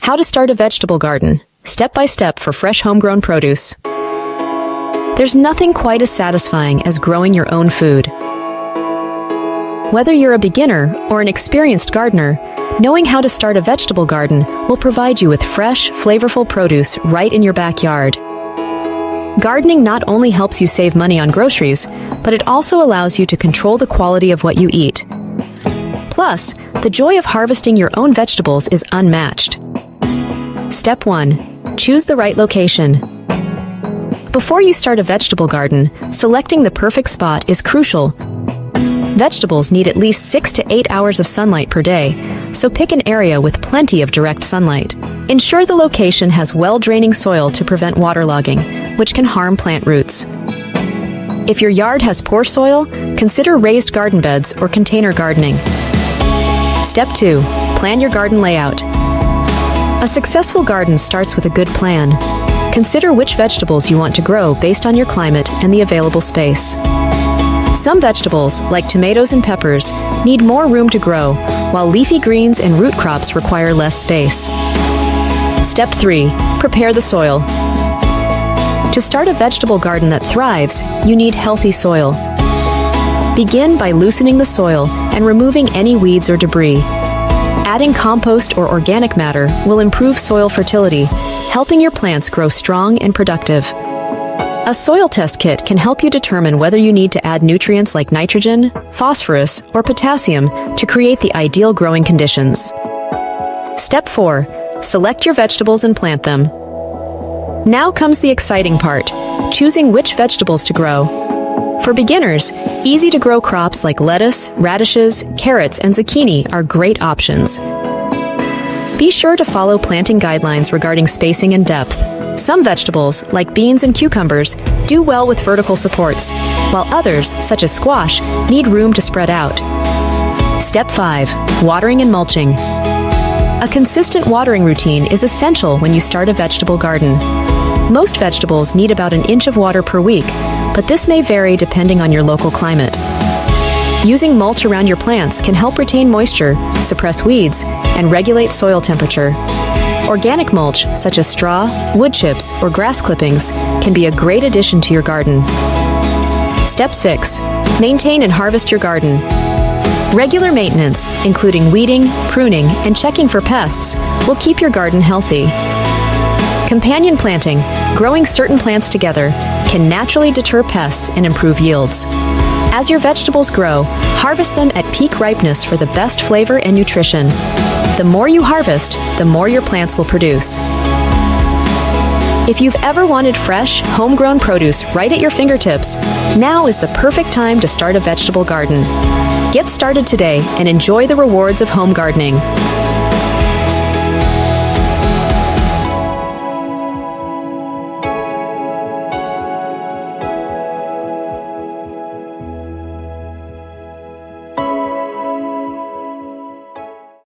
How to start a vegetable garden, step by step for fresh homegrown produce. There's nothing quite as satisfying as growing your own food. Whether you're a beginner or an experienced gardener, knowing how to start a vegetable garden will provide you with fresh, flavorful produce right in your backyard. Gardening not only helps you save money on groceries, but it also allows you to control the quality of what you eat. Plus, the joy of harvesting your own vegetables is unmatched. Step 1. Choose the right location. Before you start a vegetable garden, selecting the perfect spot is crucial. Vegetables need at least 6 to 8 hours of sunlight per day, so pick an area with plenty of direct sunlight. Ensure the location has well-draining soil to prevent waterlogging, which can harm plant roots. If your yard has poor soil, consider raised garden beds or container gardening. Step 2. Plan your garden layout. A successful garden starts with a good plan. Consider which vegetables you want to grow based on your climate and the available space. Some vegetables, like tomatoes and peppers, need more room to grow, while leafy greens and root crops require less space. Step 3. Prepare the soil. To start a vegetable garden that thrives, you need healthy soil. Begin by loosening the soil and removing any weeds or debris. Adding compost or organic matter will improve soil fertility, helping your plants grow strong and productive. A soil test kit can help you determine whether you need to add nutrients like nitrogen, phosphorus, or potassium to create the ideal growing conditions. Step 4. Select your vegetables and plant them. Now comes the exciting part, choosing which vegetables to grow. For beginners, easy-to-grow crops like lettuce, radishes, carrots, and zucchini are great options. Be sure to follow planting guidelines regarding spacing and depth. Some vegetables, like beans and cucumbers, do well with vertical supports, while others, such as squash, need room to spread out. Step 5. Watering and mulching. A consistent watering routine is essential when you start a vegetable garden. Most vegetables need about an inch of water per week, but this may vary depending on your local climate. Using mulch around your plants can help retain moisture, suppress weeds, and regulate soil temperature. Organic mulch, such as straw, wood chips, or grass clippings, can be a great addition to your garden. Step 6. Maintain and harvest your garden. Regular maintenance, including weeding, pruning, and checking for pests, will keep your garden healthy. Companion planting, growing certain plants together, can naturally deter pests and improve yields. As your vegetables grow, harvest them at peak ripeness for the best flavor and nutrition. The more you harvest, the more your plants will produce. If you've ever wanted fresh, homegrown produce right at your fingertips, now is the perfect time to start a vegetable garden. Get started today and enjoy the rewards of home gardening.